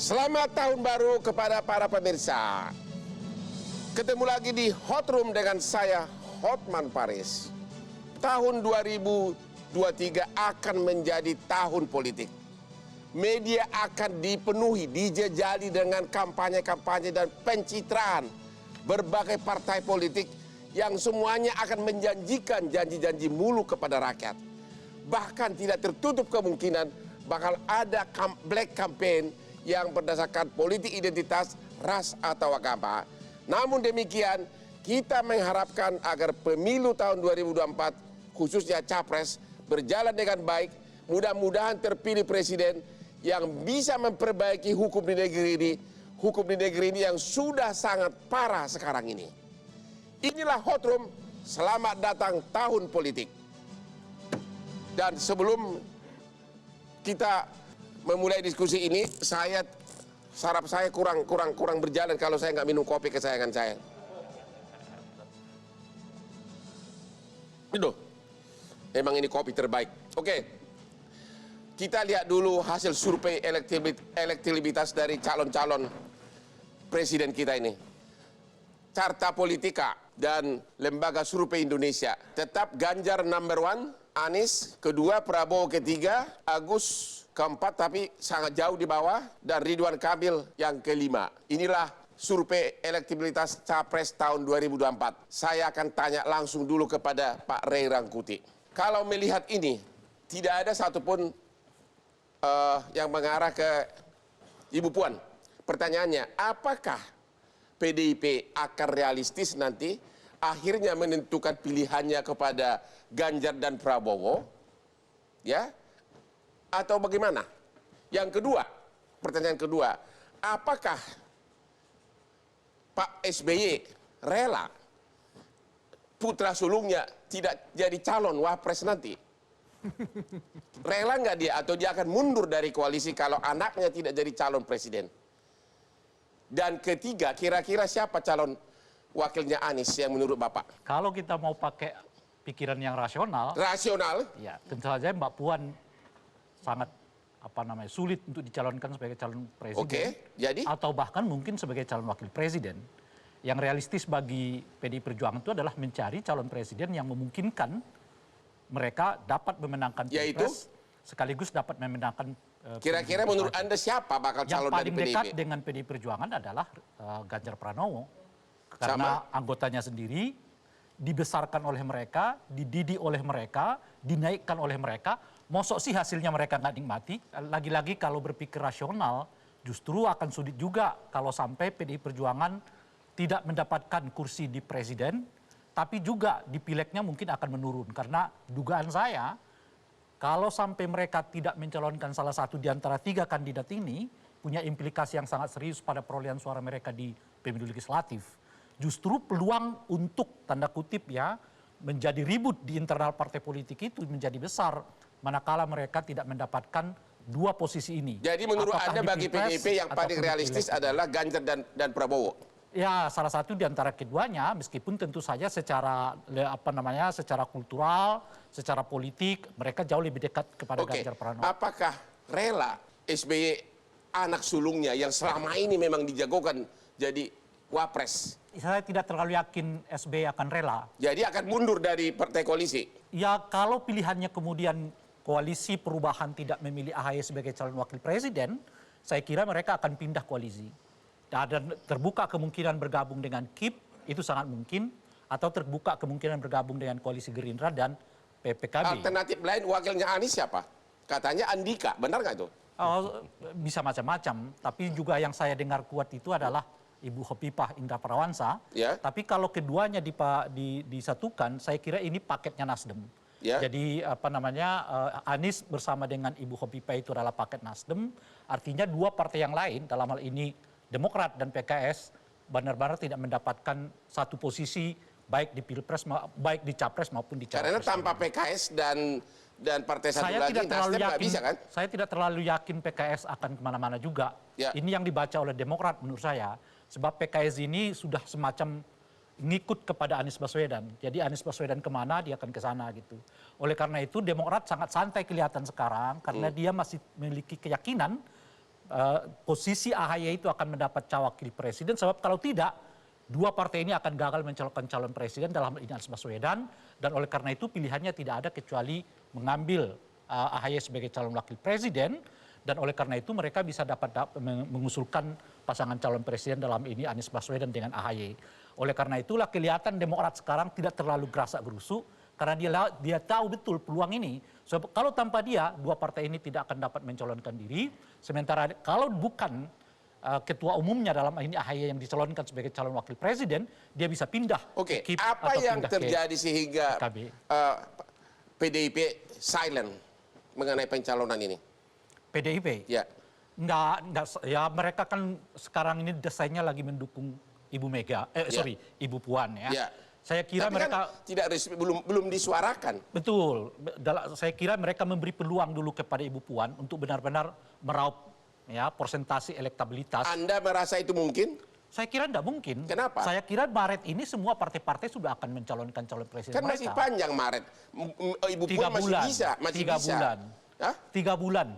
Selamat tahun baru kepada para pemirsa. Ketemu lagi di Hot Room dengan saya, Hotman Paris. Tahun 2023 akan menjadi tahun politik. Media akan dipenuhi, dijejali dengan kampanye-kampanye dan pencitraan berbagai partai politik yang semuanya akan menjanjikan janji-janji mulu kepada rakyat. Bahkan tidak tertutup kemungkinan bakal ada black campaign yang berdasarkan politik identitas, ras atau agama. Namun demikian, kita mengharapkan agar pemilu tahun 2024, khususnya Capres, berjalan dengan baik. Mudah-mudahan terpilih presiden yang bisa memperbaiki hukum di negeri ini yang sudah sangat parah sekarang ini. Inilah Hot Room, selamat datang tahun politik. Dan sebelum kita memulai diskusi ini, saraf saya kurang berjalan kalau saya nggak minum kopi kesayangan saya. Itu, emang ini kopi terbaik. Oke, kita lihat dulu hasil survei elektabilitas dari calon-calon presiden kita ini. Carta Politika dan Lembaga Survei Indonesia. Tetap Ganjar number 1, Anies kedua, Prabowo ketiga, Agus keempat tapi sangat jauh di bawah, dan Ridwan Kamil yang kelima. Inilah survei elektabilitas Capres tahun 2024. Saya akan tanya langsung dulu kepada Pak Ray Rangkuti. Kalau melihat ini, tidak ada satupun yang mengarah ke Ibu Puan. Pertanyaannya, apakah PDIP akan realistis nanti akhirnya menentukan pilihannya kepada Ganjar dan Prabowo? Ya? Atau bagaimana? Yang kedua, pertanyaan kedua, apakah Pak SBY rela putra sulungnya tidak jadi calon wapres nanti? Rela nggak dia, atau dia akan mundur dari koalisi kalau anaknya tidak jadi calon presiden? Dan ketiga, kira-kira siapa calon wakilnya Anies yang menurut Bapak? Kalau kita mau pakai pikiran yang rasional, ya tentu saja Mbak Puan sangat sulit untuk dicalonkan sebagai calon presiden. Oke, jadi? Atau bahkan mungkin sebagai calon wakil presiden. Yang realistis bagi PDI Perjuangan itu adalah mencari calon presiden yang memungkinkan mereka dapat memenangkan Pilpres, sekaligus dapat memenangkan. Kira-kira menurut Anda siapa bakal calon dari PDIP? Yang paling dekat dengan PDI Perjuangan adalah Ganjar Pranowo. Karena anggotanya sendiri dibesarkan oleh mereka, dididik oleh mereka, dinaikkan oleh mereka. Mosok sih hasilnya mereka nggak nikmati. Lagi-lagi kalau berpikir rasional, justru akan sulit juga kalau sampai PDI Perjuangan tidak mendapatkan kursi di presiden, tapi juga di pilegnya mungkin akan menurun. Karena dugaan saya, kalau sampai mereka tidak mencalonkan salah satu di antara 3 kandidat ini, punya implikasi yang sangat serius pada perolehan suara mereka di pemilu legislatif. Justru peluang untuk, tanda kutip ya, menjadi ribut di internal partai politik itu menjadi besar manakala mereka tidak mendapatkan 2 posisi ini. Jadi menurut Anda bagi PDIP yang paling realistis adalah Ganjar dan Prabowo? Ya, salah satu di antara keduanya, meskipun tentu saja secara secara kultural, secara politik mereka jauh lebih dekat kepada Ganjar Pranowo. Apakah rela SBY anak sulungnya yang selama ini memang dijagokan jadi wapres? Saya tidak terlalu yakin SBY akan rela. Jadi akan mundur dari partai koalisi? Ya, kalau pilihannya kemudian koalisi perubahan tidak memilih AHY sebagai calon wakil presiden, saya kira mereka akan pindah koalisi. Dan terbuka kemungkinan bergabung dengan KIP, itu sangat mungkin. Atau terbuka kemungkinan bergabung dengan koalisi Gerindra dan PPKB. Alternatif lain wakilnya Anies siapa? Katanya Andika, benar nggak itu? Bisa macam-macam, tapi juga yang saya dengar kuat itu adalah Ibu Khofifah Indar Parawansa. Ya. Tapi kalau keduanya disatukan, saya kira ini paketnya Nasdem. Ya. Jadi Anies bersama dengan Ibu Khofifah itu adalah paket Nasdem. Artinya 2 partai yang lain, dalam hal ini Demokrat dan PKS, benar-benar tidak mendapatkan satu posisi baik di Pilpres, baik di Capres maupun di Capres. Karena tanpa PKS dan partai satu lagi, Nasdem nggak bisa kan? Saya tidak terlalu yakin PKS akan kemana-mana juga. Ya. Ini yang dibaca oleh Demokrat menurut saya. Sebab PKS ini sudah semacam ngikut kepada Anies Baswedan. Jadi Anies Baswedan kemana, dia akan ke sana gitu. Oleh karena itu Demokrat sangat santai kelihatan sekarang, karena dia masih memiliki keyakinan posisi AHY itu akan mendapat cawakil presiden, sebab kalau tidak, dua partai ini akan gagal mencalonkan calon presiden dalam hal ini Anies Baswedan, dan oleh karena itu pilihannya tidak ada kecuali mengambil AHY sebagai calon wakil presiden, dan oleh karena itu mereka bisa dapat mengusulkan pasangan calon presiden dalam ini Anies Baswedan dengan AHY. Oleh karena itulah kelihatan Demokrat sekarang tidak terlalu gerasak gerusuk, karena dia tahu betul peluang ini. So, kalau tanpa dia, dua partai ini tidak akan dapat mencalonkan diri. Sementara kalau bukan ketua umumnya dalam ini AHY yang dicalonkan sebagai calon wakil presiden, dia bisa pindah. Oke, ke KIP apa atau yang pindah terjadi ke sehingga PKB. PDIP silent mengenai pencalonan ini? PDIP? Ya. Enggak, ya mereka kan sekarang ini desainnya lagi mendukung Ibu Mega, Ibu Puan ya. Ya. Saya kira Tapi mereka kan tidak resmi, belum disuarakan. betul. Saya kira mereka memberi peluang dulu kepada Ibu Puan untuk benar-benar meraup ya persentase elektabilitas. Anda merasa itu mungkin? Saya kira tidak mungkin. Kenapa? Saya kira Maret ini semua partai-partai sudah akan mencalonkan calon presiden Kan mereka. masih panjang Maret. Ibu Puan masih bisa. Tiga bulan. Hah? 3 bulan.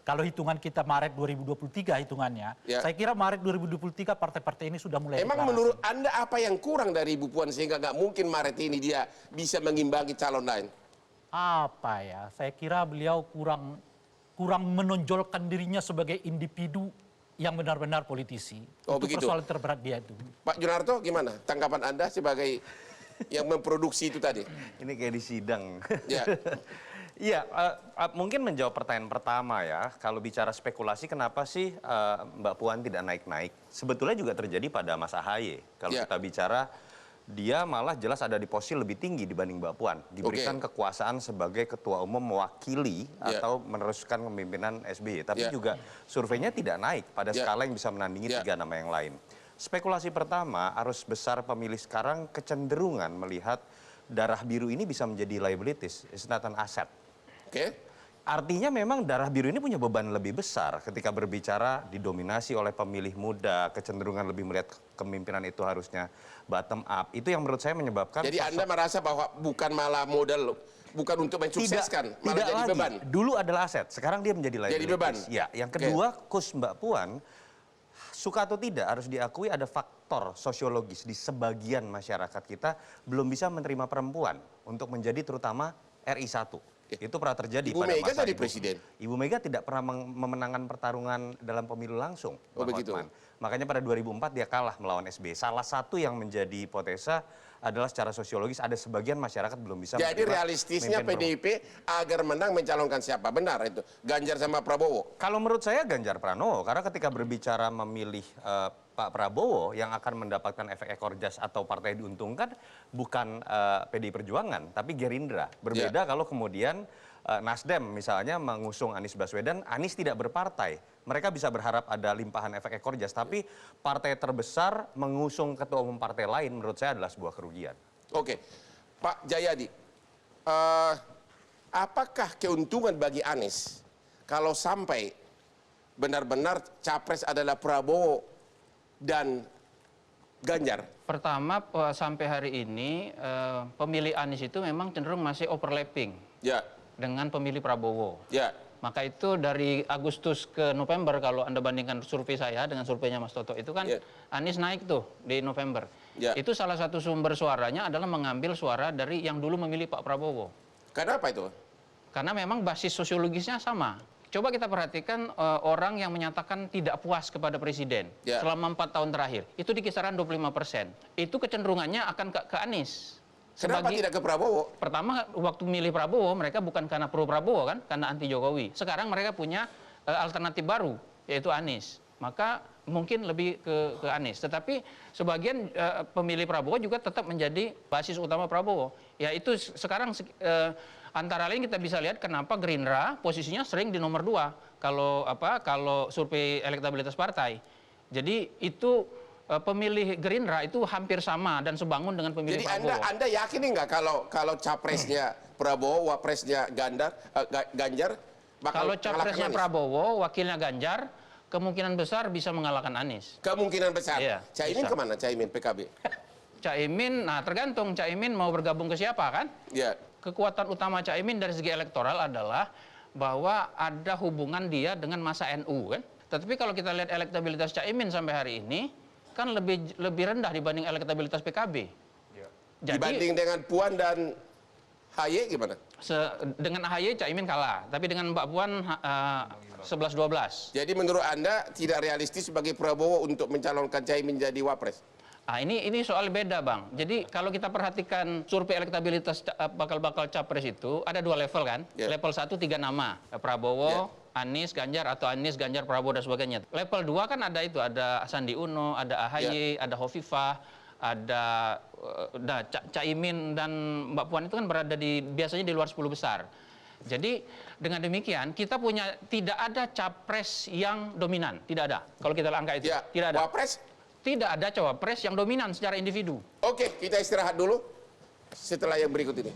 Kalau hitungan kita Maret 2023 hitungannya, Ya. saya kira Maret 2023 partai-partai ini sudah mulai Emang deklarasi. menurut Anda apa yang kurang dari Ibu Puan sehingga nggak mungkin Maret ini dia bisa mengimbangi calon lain? Apa ya? Saya kira beliau kurang menonjolkan dirinya sebagai individu yang benar-benar politisi. Oh, itu begitu. persoalan terberat dia itu. Pak Junarto gimana? Tanggapan Anda sebagai yang memproduksi itu tadi? Ini kayak di sidang. Ya. Iya, mungkin menjawab pertanyaan pertama ya. Kalau bicara spekulasi, kenapa sih Mbak Puan tidak naik-naik? Sebetulnya juga terjadi pada Mas AHY. Kalau Ya. kita bicara, dia malah jelas ada di posisi lebih tinggi dibanding Mbak Puan. Diberikan kekuasaan sebagai ketua umum mewakili atau meneruskan kepemimpinan SBY. Tapi juga surveinya tidak naik pada skala yang bisa menandingi tiga nama yang lain. Spekulasi pertama, arus besar pemilih sekarang kecenderungan melihat darah biru ini bisa menjadi liabilities, it's not an asset. Oke. Artinya memang darah biru ini punya beban lebih besar ketika berbicara didominasi oleh pemilih muda, kecenderungan lebih melihat kepemimpinan itu harusnya bottom up. Itu yang menurut saya menyebabkan... Jadi Anda merasa bahwa bukan malah modal, bukan untuk mensukseskan, malah jadi lagi. beban? Dulu adalah aset, sekarang dia menjadi liabilities. Jadi beban? Ya, yang kedua, kurs Mbak Puan, suka atau tidak harus diakui ada faktor sosiologis di sebagian masyarakat kita belum bisa menerima perempuan untuk menjadi terutama RI 1. Itu pernah terjadi Ibu pada Mega masa jadi presiden. Ibu Mega tidak pernah memenangkan pertarungan dalam pemilu langsung. Oh, Bang begitu. Hotman. Makanya pada 2004 dia kalah melawan SBY. Salah satu yang menjadi hipotesa adalah secara sosiologis ada sebagian masyarakat belum bisa Jadi menerima realistisnya pemimpin PDIP agar menang mencalonkan siapa? Benar itu? Ganjar sama Prabowo? Kalau menurut saya Ganjar Pranowo, karena ketika berbicara memilih Pak Prabowo yang akan mendapatkan efek ekor jas atau partai diuntungkan bukan PDI Perjuangan, tapi Gerindra. Berbeda kalau kemudian Nasdem misalnya mengusung Anies Baswedan, Anies tidak berpartai. Mereka bisa berharap ada limpahan efek ekor jas, tapi partai terbesar mengusung ketua umum partai lain menurut saya adalah sebuah kerugian. Oke. Pak Jayadi, apakah keuntungan bagi Anies kalau sampai benar-benar capres adalah Prabowo dan Ganjar? Pertama, sampai hari ini pemilih Anies itu memang cenderung masih overlapping Ya, dengan pemilih Prabowo. ya. Maka itu dari Agustus ke November kalau Anda bandingkan survei saya dengan surveinya Mas Toto itu kan Anies naik tuh di November. Itu salah satu sumber suaranya adalah mengambil suara dari yang dulu memilih Pak Prabowo. Kenapa itu? Karena memang basis sosiologisnya sama. Coba kita perhatikan orang yang menyatakan tidak puas kepada presiden selama 4 tahun terakhir. Itu di kisaran 25%. Itu kecenderungannya akan ke Anies. Kenapa tidak ke Prabowo? Pertama, waktu milih Prabowo, mereka bukan karena pro Prabowo kan, karena anti Jokowi. Sekarang mereka punya alternatif baru, yaitu Anies. Maka mungkin lebih ke Anies. Tetapi sebagian pemilih Prabowo juga tetap menjadi basis utama Prabowo. Ya itu sekarang antara lain kita bisa lihat kenapa Gerindra posisinya sering di nomor 2 kalau survei elektabilitas partai. Jadi itu pemilih Gerindra itu hampir sama dan sebangun dengan pemilih Jadi Prabowo. Anda yakin nggak kalau capresnya Prabowo, wapresnya Ganjar bakal Kalau capresnya mengalahkan Anies? Prabowo, wakilnya Ganjar, kemungkinan besar bisa mengalahkan Anies. Kemungkinan besar. Iya, Caimin bisa. kemana? Caimin PKB. Caimin, nah tergantung Caimin mau bergabung ke siapa kan? Ya. Kekuatan utama Caimin dari segi elektoral adalah bahwa ada hubungan dia dengan masa NU kan. Tetapi kalau kita lihat elektabilitas Caimin sampai hari ini kan lebih rendah dibanding elektabilitas PKB. Jadi Dibanding dengan Puan dan HY gimana? dengan AHY Caimin kalah, tapi dengan Mbak Puan 11-12. Jadi menurut Anda tidak realistis bagi Prabowo untuk mencalonkan Caimin jadi wapres? Ah, ini soal beda, Bang. Jadi kalau kita perhatikan survei elektabilitas bakal capres itu ada 2 level kan? Level 1 3 nama, Prabowo, Anies, Ganjar, atau Anies, Ganjar, Prabowo dan sebagainya. Level 2 kan ada itu, ada Sandi Uno, ada AHY, ada Hovifah, ada Caimin dan Mbak Puan itu kan berada biasanya di luar 10 besar. Jadi dengan demikian kita tidak ada capres yang dominan, tidak ada. Kalau kita angka itu tidak ada. Wapres? Tidak ada cawapres yang dominan secara individu. Oke, kita istirahat dulu setelah yang berikut ini.